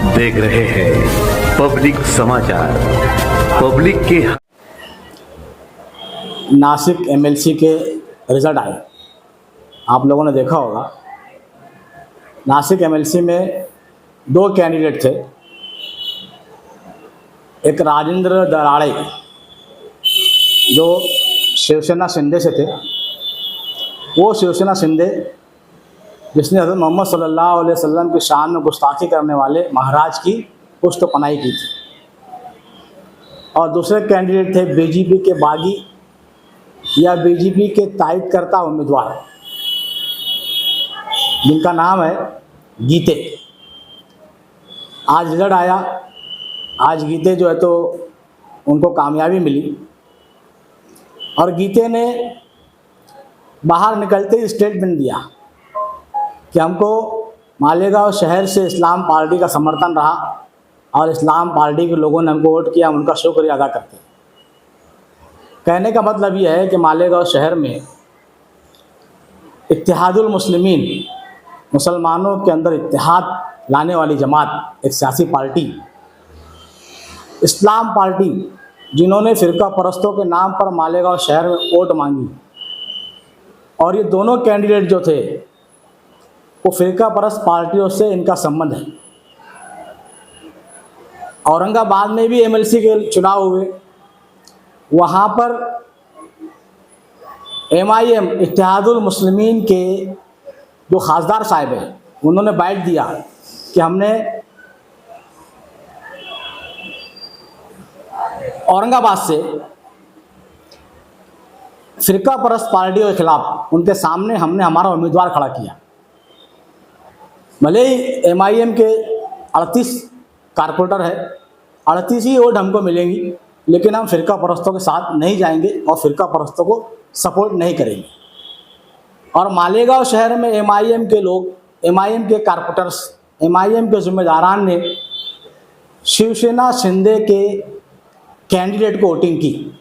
देख रहे हैं पब्लिक समाचार। पब्लिक के नासिक एमएलसी के रिजल्ट आए, आप लोगों ने देखा होगा। नासिक एमएलसी में दो कैंडिडेट थे। एक राजेंद्र दराड़े जो शिवसेना शिंदे से थे, वो शिवसेना शिंदे जिसने हज़रत मोहम्मद सल्लल्लाहु अलैहि वसल्लम की शान में गुस्ताखी करने वाले महाराज की पुश्त पनाही की थी। और दूसरे कैंडिडेट थे बीजेपी के बागी या बीजेपी के तायद करता उम्मीदवार, जिनका नाम है गीते। आज रिजल्ट आया। आज गीते जो है तो उनको कामयाबी मिली और गीते ने बाहर निकलते ही स्टेटमेंट दिया कि हमको मालेगांव शहर से इस्लाम पार्टी का समर्थन रहा और इस्लाम पार्टी के लोगों ने हमको वोट किया, हम उनका शुक्रिया अदा करते हैं। कहने का मतलब यह है कि मालेगांव शहर में इत्तेहादुल मुस्लिमीन, मुसलमानों के अंदर इत्तेहाद लाने वाली जमात, एक सियासी पार्टी इस्लाम पार्टी, जिन्होंने फ़िरका परस्तों के नाम पर मालेगांव शहर में वोट मांगी, और ये दोनों कैंडिडेट जो थे वो फ़िरका परस्त पार्टियों से इनका संबंध है। औरंगाबाद में भी एमएलसी के चुनाव हुए, वहाँ पर एमआईएम इत्तेहादुल मुस्लिमीन के जो खासदार साहब हैं, उन्होंने बाइट दिया कि हमने औरंगाबाद से फ़िरका परस्त पार्टियों के खिलाफ उनके सामने हमने हमारा उम्मीदवार खड़ा किया। भले ही एमआईएम के 38 कारपोरेटर है, 38 ही वोट हमको मिलेंगी, लेकिन हम फ़िरका परस्तों के साथ नहीं जाएंगे और फ़िरका परस्तों को सपोर्ट नहीं करेंगे। और मालेगांव शहर में एमआईएम के लोग, एमआईएम के कारपोरेटर्स, एमआईएम के जिम्मेदारान ने शिवसेना शिंदे के कैंडिडेट को वोटिंग की।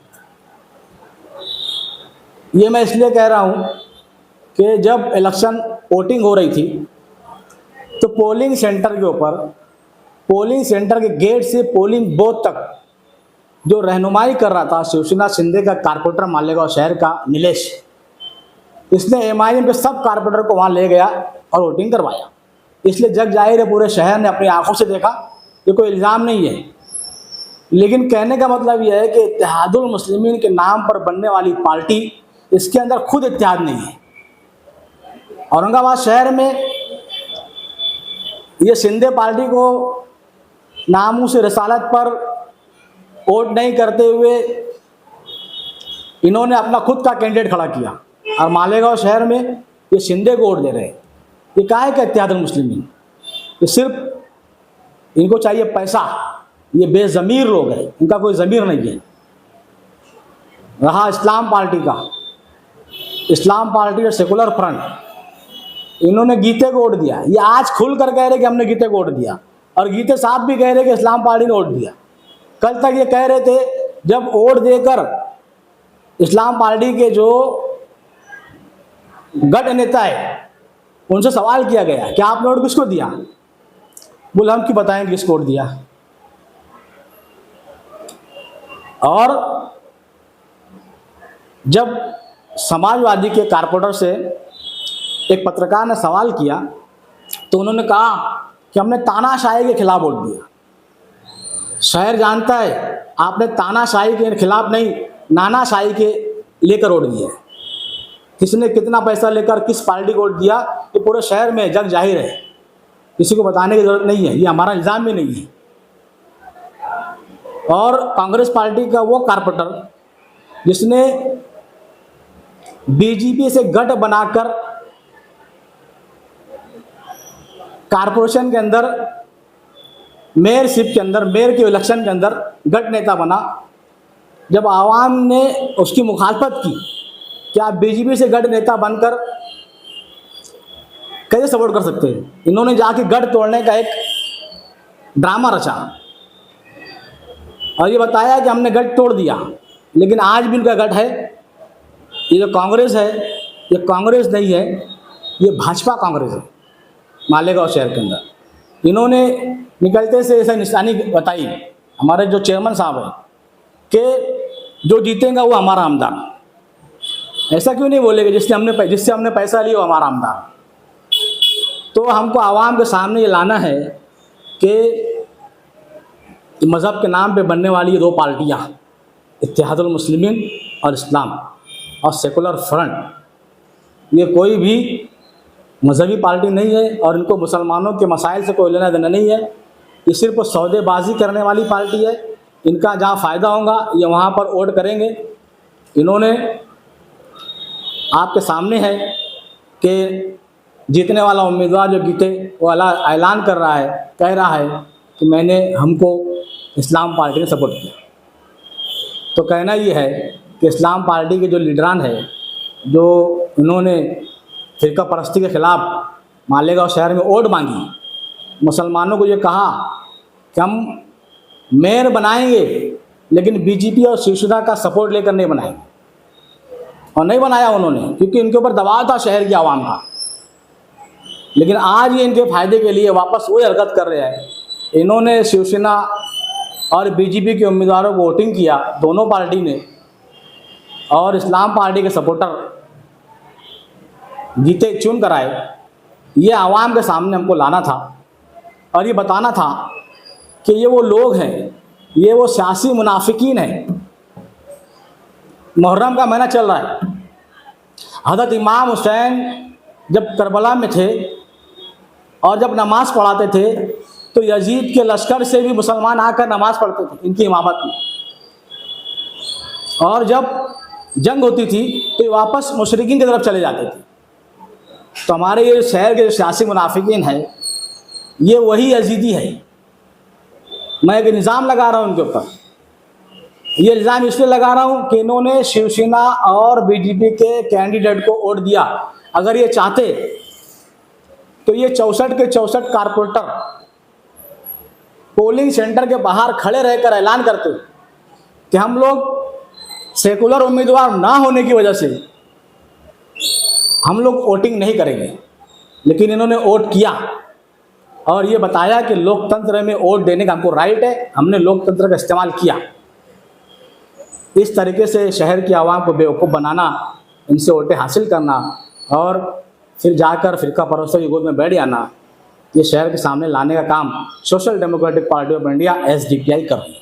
ये मैं इसलिए कह रहा हूँ कि जब इलेक्शन वोटिंग हो रही थी तो पोलिंग सेंटर के ऊपर, पोलिंग सेंटर के गेट से पोलिंग बूथ तक जो रहनुमाई कर रहा था शिवसेना शिंदे का कारपोरेटर मालेगांव शहर का नीलेश, इसने एमआईएम के सब कारपोरेटर को वहाँ ले गया और वोटिंग करवाया। इसलिए जग जाहिर है, पूरे शहर ने अपनी आंखों से देखा। ये कोई इल्ज़ाम नहीं है, लेकिन कहने का मतलब यह है कि इत्तेहादुल मुस्लिमीन के नाम पर बनने वाली पार्टी, इसके अंदर खुद इत्तेहाद नहीं है। औरंगाबाद शहर में ये शिंदे पार्टी को नामूस रिसालत पर वोट नहीं करते हुए इन्होंने अपना खुद का कैंडिडेट खड़ा किया, और मालेगांव शहर में ये शिंदे को वोट दे रहे हैं। ये काहे का इत्तेहादुल मुस्लिमीन? ये सिर्फ इनको चाहिए पैसा। ये बेज़मीर लोग हैं, इनका कोई ज़मीर नहीं है। रहा इस्लाम पार्टी का, इस्लाम पार्टी और सेकुलर फ्रंट, इन्होंने गीते को वोट दिया। ये आज खुल कर कह रहे कि हमने गीते को वोट दिया, और गीते साहब भी कह रहे कि इस्लाम पार्टी ने वोट दिया। कल तक ये कह रहे थे, जब वोट देकर इस्लाम पार्टी के जो गठ नेता है उनसे सवाल किया गया कि आपने वोट किसको दिया, बोले हम क्यों बताएं किसको वोट दिया। और जब समाजवादी के कारपोरेटर से एक पत्रकार ने सवाल किया तो उन्होंने कहा कि हमने तानाशाही के खिलाफ वोट दिया। शहर जानता है आपने तानाशाही के खिलाफ नहीं, नानाशाही के लेकर वोट दिया। किसने कितना पैसा लेकर किस पार्टी को वोट दिया, ये पूरे शहर में जग जाहिर है, किसी को बताने की जरूरत नहीं है। ये हमारा इल्ज़ाम भी नहीं है। और कांग्रेस पार्टी का वो कारपोरेटर जिसने बीजेपी से गठ बनाकर कारपोरेशन के अंदर, मेयरशिप के अंदर, मेयर के इलेक्शन के अंदर गठ नेता बना, जब आवाम ने उसकी मुखालफत की कि आप बीजेपी से गठ नेता बनकर कैसे सपोर्ट कर सकते हैं, इन्होंने जाके गठ तोड़ने का एक ड्रामा रचा और ये बताया कि हमने गठ तोड़ दिया। लेकिन आज भी उनका गठ है। ये जो कांग्रेस है, ये कांग्रेस नहीं है, ये भाजपा कांग्रेस है मालेगांव शहर के अंदर। इन्होंने निकलते से ऐसा निशानी बताई हमारे जो चेयरमैन साहब हैं कि जो जीतेगा वो हमारा आमदार। ऐसा क्यों नहीं बोलेंगे जिससे हमने पैसा लिया वो हमारा आमदार। तो हमको आवाम के सामने ये लाना है कि मज़हब के नाम पे बनने वाली ये दो पार्टियाँ, इत्तेहादुल मुस्लिमीन और इस्लाम और सेकुलर फ्रंट, ये कोई भी मजहबी पार्टी नहीं है और इनको मुसलमानों के मसाइल से कोई लेना देना नहीं है। ये सिर्फ सौदेबाजी करने वाली पार्टी है। इनका जहाँ फ़ायदा होगा ये वहाँ पर वोट करेंगे। इन्होंने आपके सामने है कि जीतने वाला उम्मीदवार जो जीते वो ऐलान कर रहा है, कह रहा है कि मैंने हमको इस्लाम पार्टी ने सपोर्ट किया। तो कहना ये है कि इस्लाम पार्टी के जो लीडरान है, जो उन्होंने फ़िरका परस्ती के ख़िलाफ़ मालेगांव शहर में वोट मांगी, मुसलमानों को ये कहा कि हम मेयर बनाएंगे लेकिन बीजेपी और शिवसेना का सपोर्ट लेकर नहीं बनाएंगे, और नहीं बनाया उन्होंने क्योंकि इनके ऊपर दबाव था शहर की आवाम का। लेकिन आज ये इनके फ़ायदे के लिए वापस वही हरकत कर रहे हैं। इन्होंने शिवसेना और बीजेपी के उम्मीदवारों को वोटिंग किया दोनों पार्टी ने, और इस्लाम पार्टी के सपोर्टर जीते चुन कर आए। ये आवाम के सामने हमको लाना था और ये बताना था कि ये वो लोग हैं, ये वो सियासी मुनाफिकीन हैं। मुहर्रम का महीना चल रहा है। हज़रत इमाम हुसैन जब करबला में थे और जब नमाज़ पढ़ाते थे तो यजीद के लश्कर से भी मुसलमान आकर नमाज़ पढ़ते थे इनकी इमामत में, और जब जंग होती थी तो ये वापस मुशरिकीन की तरफ चले जाते थे। तो हमारे ये शहर के जो सियासी मुनाफिकीन हैं ये वही यजीदी है। मैं एक इल्ज़ाम लगा रहा हूँ उनके ऊपर। ये इल्ज़ाम इसलिए लगा रहा हूँ कि इन्होंने शिवसेना और बीजेपी के कैंडिडेट को वोट दिया। अगर ये चाहते तो ये 64 के 64 कारपोरेटर पोलिंग सेंटर के बाहर खड़े रहकर ऐलान करते कि हम लोग सेकुलर उम्मीदवार ना होने की वजह से हम लोग वोटिंग नहीं करेंगे। लेकिन इन्होंने वोट किया और ये बताया कि लोकतंत्र में वोट देने का हमको राइट है, हमने लोकतंत्र का इस्तेमाल किया। इस तरीके से शहर की आवाम को बेवकूफ़ बनाना, इनसे वोटें हासिल करना और फिर जाकर फ़िरका परस्तों की गोद में बैठ जाना, ये शहर के सामने लाने का काम social democratic party of India SDPI कर रही है।